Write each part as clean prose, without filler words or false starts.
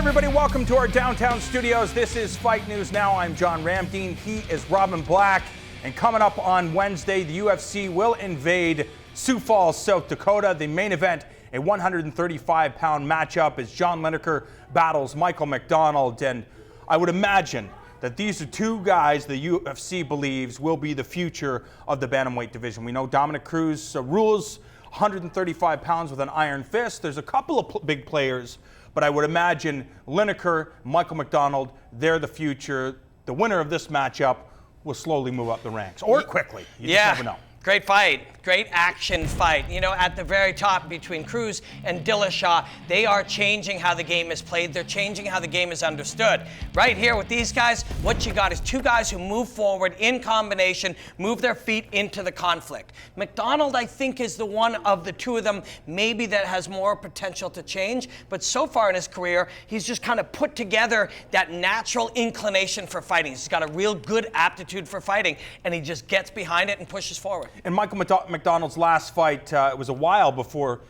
everybody, welcome to our downtown studios. This is Fight News Now. I'm John Ramdeen. He is Robin Black. And coming up on Wednesday, the UFC will invade Sioux Falls, South Dakota. The main event, a 135-pound matchup as John Lineker battles Michael McDonald. And I would imagine that these are two guys the UFC believes will be the future of the bantamweight division. We know Dominic Cruz rules 135 pounds with an iron fist. There's a couple of big players, but I would imagine Lineker, Michael McDonald, they're the future. The winner of this matchup will slowly move up the ranks, or quickly. You just never know. Great fight. Great action fight. You know, at the very top between Cruz and Dillashaw, they are changing how the game is played. They're changing how the game is understood. Right here with these guys, what you got is two guys who move forward in combination, move their feet into the conflict. McDonald, I think, is the one of the two of them maybe that has more potential to change. But so far in his career, he's just kind of put together that natural inclination for fighting. He's got a real good aptitude for fighting, and he just gets behind it and pushes forward. And Michael McDonald's last fight, it was a while before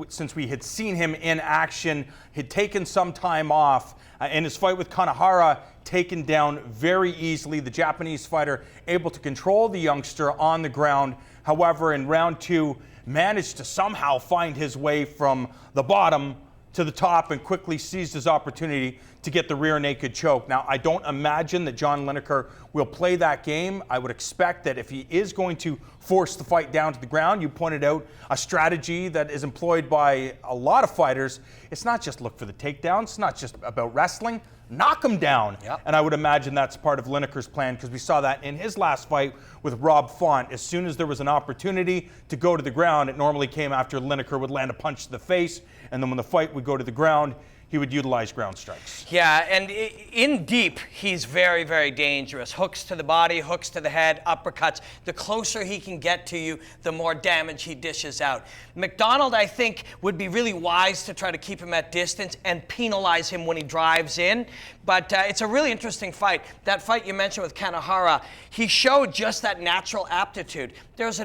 since we had seen him in action. He'd taken some time off. In his fight with Kanehara, taken down very easily. The Japanese fighter able to control the youngster on the ground. However, in round two, managed to somehow find his way from the bottom to the top and quickly seized his opportunity to get the rear naked choke. Now, I don't imagine that John Lineker will play that game. I would expect that if he is going to force the fight down to the ground, you pointed out a strategy that is employed by a lot of fighters. It's not just look for the takedowns. It's not just about wrestling. Knock him down. Yep. And I would imagine that's part of Lineker's plan, because we saw that in his last fight with Rob Font. As soon as there was an opportunity to go to the ground, it normally came after Lineker would land a punch to the face, and then when the fight would go to the ground, he would utilize ground strikes. Yeah, and in deep, he's very, very dangerous. Hooks to the body, hooks to the head, uppercuts. The closer he can get to you, the more damage he dishes out. McDonald, I think, would be really wise to try to keep him at distance and penalize him when he drives in. But it's a really interesting fight. That fight you mentioned with Kanehara, he showed just that natural aptitude. There's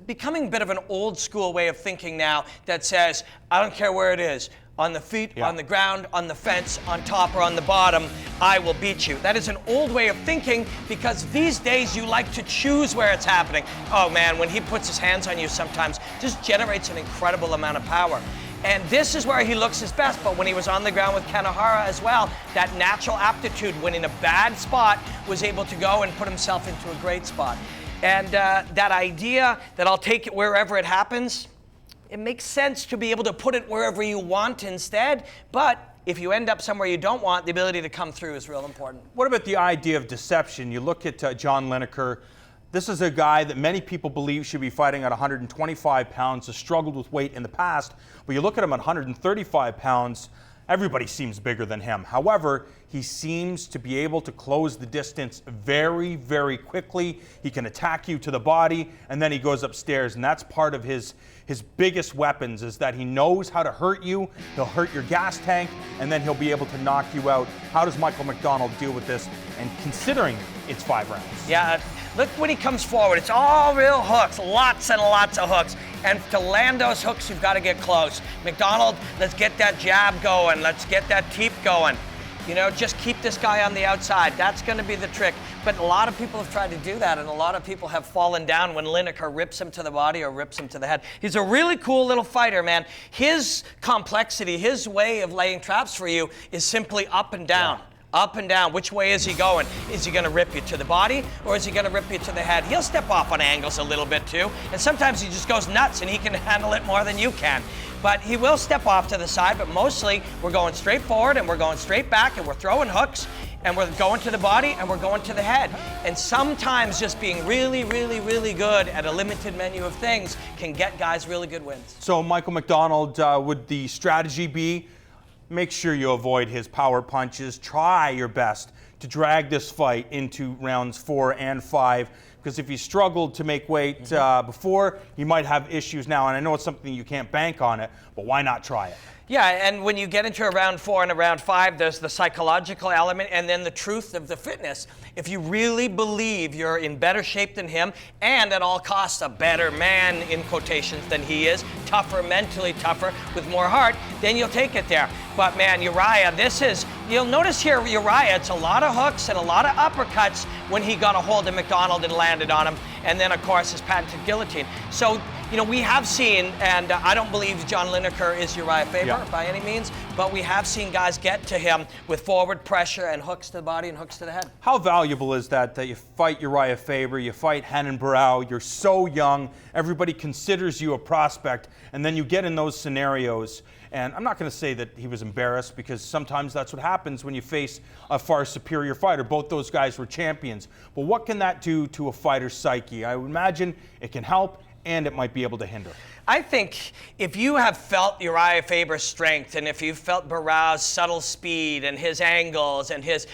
becoming a bit of an old school way of thinking now that says, I don't care where it is. On the feet, on the ground, on the fence, on top or on the bottom, I will beat you. That is an old way of thinking, because these days you like to choose where it's happening. Oh man, when he puts his hands on you sometimes, just generates an incredible amount of power. And this is where he looks his best, but when he was on the ground with Kanehara as well, that natural aptitude, when in a bad spot, was able to go and put himself into a great spot. And that idea that I'll take it wherever it happens, it makes sense to be able to put it wherever you want instead, but if you end up somewhere you don't want, the ability to come through is real important. What about the idea of deception? You look at John Lineker. This is a guy that many people believe should be fighting at 125 pounds, has struggled with weight in the past, but you look at him at 135 pounds, everybody seems bigger than him. However, he seems to be able to close the distance very, very quickly. He can attack you to the body, and then he goes upstairs, and that's part of his biggest weapons, is that he knows how to hurt you. He'll hurt your gas tank, and then he'll be able to knock you out. How does Michael McDonald deal with this? And considering it's 5 rounds. Yeah, look when he comes forward. It's all real hooks, lots and lots of hooks. And to land those hooks, you've got to get close. McDonald, let's get that jab going. Let's get that teep going. You know, just keep this guy on the outside. That's going to be the trick. But a lot of people have tried to do that, and a lot of people have fallen down when Lineker rips him to the body or rips him to the head. He's a really cool little fighter, man. His complexity, his way of laying traps for you is simply up and down. Yeah. Up and down. Which way is he going? Is he going to rip you to the body, or is he going to rip you to the head? He'll step off on angles a little bit too, and sometimes he just goes nuts and he can handle it more than you can. But he will step off to the side, but mostly we're going straight forward and we're going straight back and we're throwing hooks and we're going to the body and we're going to the head. And sometimes just being really, really, really good at a limited menu of things can get guys really good wins. So Michael McDonald, would the strategy be make sure you avoid his power punches, try your best to drag this fight into rounds 4 and 5, because if he struggled to make weight before, he might have issues now. And I know it's something you can't bank on it, but why not try it? Yeah, and when you get into a round 4 and a round 5, there's the psychological element and then the truth of the fitness. If you really believe you're in better shape than him and at all costs a better man, in quotations, than he is, tougher, mentally tougher, with more heart, then you'll take it there. But man, Uriah, you'll notice here, Uriah, it's a lot of hooks and a lot of uppercuts when he got a hold of McDonald and landed on him. And then, of course, his patented guillotine. So, we have seen, and I don't believe John Lineker is Uriah Faber by any means, but we have seen guys get to him with forward pressure and hooks to the body and hooks to the head. How valuable is that you fight Uriah Faber, you fight Renan Barão, you're so young, everybody considers you a prospect, and then you get in those scenarios. And I'm not going to say that he was embarrassed, because sometimes that's what happens when you face a far superior fighter. Both those guys were champions. But what can that do to a fighter's psyche? I would imagine it can help, and it might be able to hinder. I think if you have felt Uriah Faber's strength, and if you've felt Barão's subtle speed and his angles and his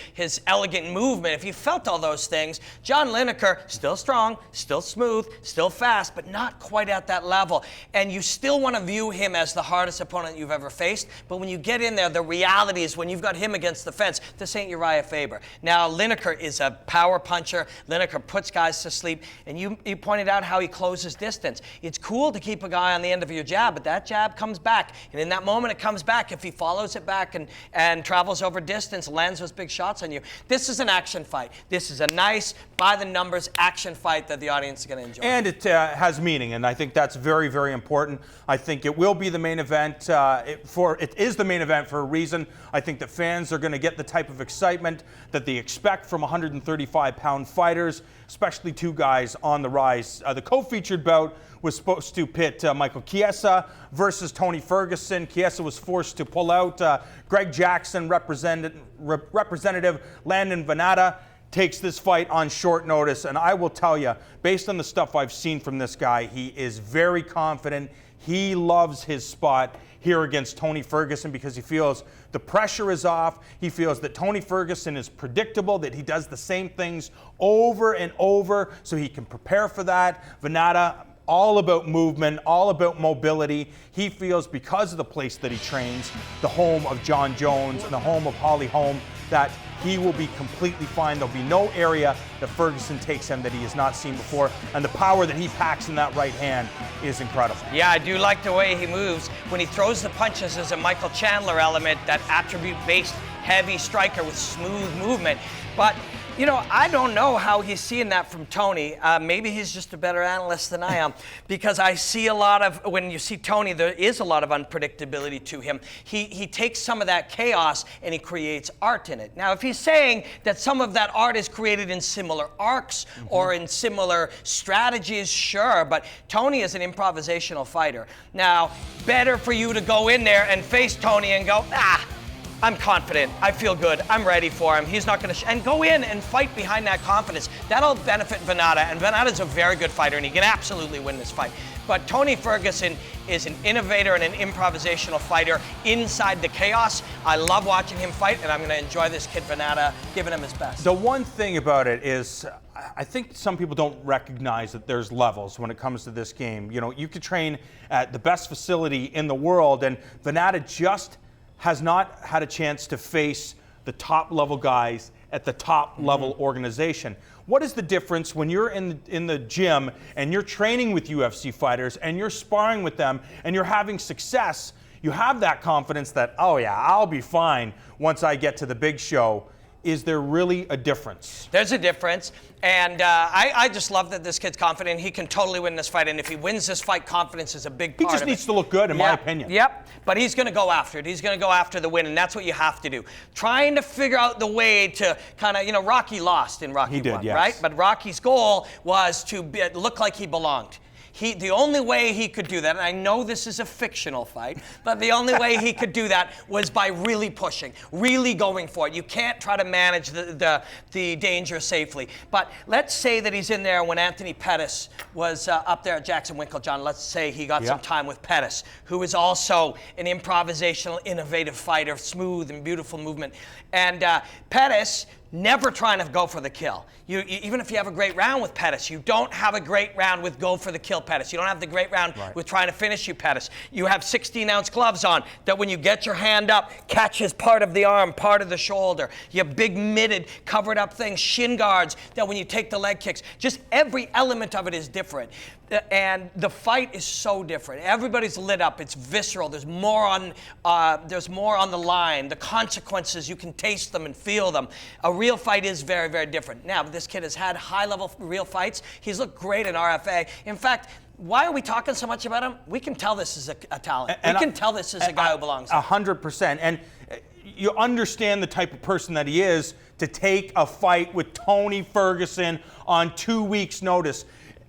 elegant movement, if you felt all those things, John Lineker, still strong, still smooth, still fast, but not quite at that level. And you still want to view him as the hardest opponent you've ever faced. But when you get in there, the reality is when you've got him against the fence, this ain't Uriah Faber. Now, Lineker is a power puncher. Lineker puts guys to sleep. And you pointed out how he closes distance. It's cool to keep a guy on the end of your jab, but that jab comes back. And in that moment it comes back. If he follows it back and travels over distance, lands those big shots on you. This is an action fight. This is a nice, by the numbers action fight that the audience is going to enjoy. And it has meaning, and I think that's very, very important. I think it will be the main event. It is the main event for a reason. I think that fans are going to get the type of excitement that they expect from 135-pound fighters, especially two guys on the rise. The co-featured bout was supposed to pit Michael Chiesa versus Tony Ferguson. Chiesa was forced to pull out. Greg Jackson, Representative Landon Vannata, takes this fight on short notice. And I will tell you, based on the stuff I've seen from this guy, he is very confident. He loves his spot here against Tony Ferguson because he feels the pressure is off. He feels that Tony Ferguson is predictable, that he does the same things over and over, so he can prepare for that. Vannata, all about movement, all about mobility. He feels, because of the place that he trains, the home of John Jones and the home of Holly Holm, that he will be completely fine. There'll be no area that Ferguson takes him that he has not seen before. And the power that he packs in that right hand is incredible. Yeah, I do like the way he moves. When he throws the punches, there's a Michael Chandler element, that attribute-based heavy striker with smooth movement. But I don't know how he's seeing that from Tony. Maybe he's just a better analyst than I am, because I see a lot of, when you see Tony, there is a lot of unpredictability to him. He takes some of that chaos and he creates art in it. Now, if he's saying that some of that art is created in similar arcs or in similar strategies, sure, but Tony is an improvisational fighter. Now, better for you to go in there and face Tony and go, I'm confident. I feel good. I'm ready for him. He's not going to... and go in and fight behind that confidence. That'll benefit Vannata, and Vannata's a very good fighter, and he can absolutely win this fight. But Tony Ferguson is an innovator and an improvisational fighter inside the chaos. I love watching him fight, and I'm going to enjoy this kid Vannata giving him his best. The one thing about it is, I think some people don't recognize that there's levels when it comes to this game. You could train at the best facility in the world, and Vannata just has not had a chance to face the top level guys at the top level organization. What is the difference when you're in the gym and you're training with UFC fighters and you're sparring with them and you're having success? You have that confidence that, oh yeah, I'll be fine once I get to the big show. Is there really a difference? There's a difference, and I just love that this kid's confident. He can totally win this fight, and if he wins this fight, confidence is a big part of it. He just needs to look good, in my opinion. Yep, but he's going to go after it. He's going to go after the win, and that's what you have to do. Trying to figure out the way to kind of, Rocky lost in Rocky 1, yes. right? But Rocky's goal was to look like he belonged. The only way he could do that, and I know this is a fictional fight, but the only way he could do that was by really pushing, really going for it. You can't try to manage the danger safely. But let's say that he's in there when Anthony Pettis was up there at Jackson Winklejohn. Let's say he got some time with Pettis, who is also an improvisational, innovative fighter, smooth and beautiful movement. And Pettis never trying to go for the kill. Even if you have a great round with Pettis, you don't have a great round with go for the kill Pettis. You don't have the great round with trying to finish you Pettis. You have 16-ounce gloves on that when you get your hand up, catches part of the arm, part of the shoulder. You have big mitted, covered up things, shin guards that when you take the leg kicks, just every element of it is different. And the fight is so different. Everybody's lit up. It's visceral. There's more on the line. The consequences, you can taste them and feel them. A real fight is very, very different. Now, this kid has had high-level real fights. He's looked great in RFA. In fact, why are we talking so much about him? We can tell this is a talent. We can tell this is a guy who belongs there. 100%. And you understand the type of person that he is to take a fight with Tony Ferguson on 2 weeks' notice.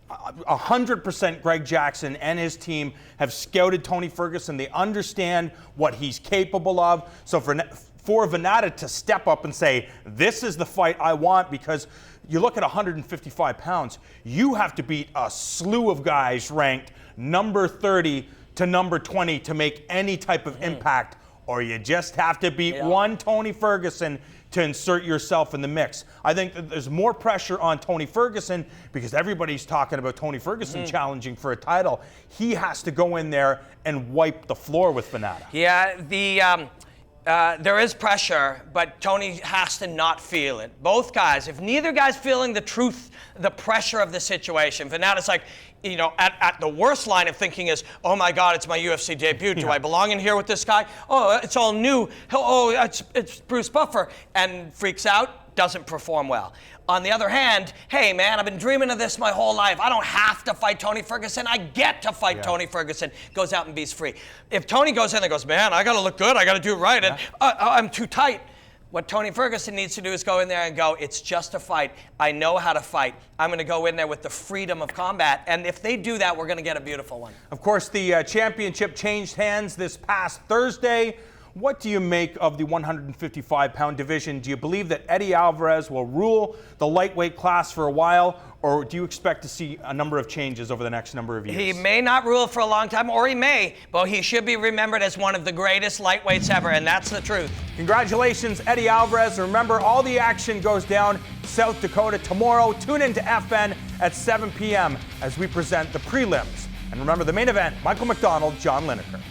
100% Greg Jackson and his team have scouted Tony Ferguson. They understand what he's capable of. So for Vannata to step up and say, this is the fight I want, because you look at 155 pounds, you have to beat a slew of guys ranked number 30 to number 20 to make any type of impact, or you just have to beat one Tony Ferguson to insert yourself in the mix. I think that there's more pressure on Tony Ferguson because everybody's talking about Tony Ferguson challenging for a title. He has to go in there and wipe the floor with Vannata. Yeah, there is pressure, but Tony has to not feel it. Both guys, if neither guy's feeling the truth, the pressure of the situation, Vannata's like, you know, at the worst line of thinking is, oh my God, it's my UFC debut. Do I belong in here with this guy? Oh, it's all new. Oh, it's Bruce Buffer. And freaks out, doesn't perform well. On the other hand, hey man, I've been dreaming of this my whole life. I don't have to fight Tony Ferguson. I get to fight Tony Ferguson. Goes out and beats free. If Tony goes in and goes, man, I got to look good. I got to do it right. And I'm too tight. What Tony Ferguson needs to do is go in there and go, it's just a fight. I know how to fight. I'm going to go in there with the freedom of combat. And if they do that, we're going to get a beautiful one. Of course, the championship changed hands this past Thursday. What do you make of the 155-pound division? Do you believe that Eddie Alvarez will rule the lightweight class for a while, or do you expect to see a number of changes over the next number of years? He may not rule for a long time, or he may, but he should be remembered as one of the greatest lightweights ever, and that's the truth. Congratulations, Eddie Alvarez. Remember, all the action goes down South Dakota tomorrow. Tune in to FN at 7 p.m. as we present the prelims. And remember, the main event, Michael McDonald, John Lineker.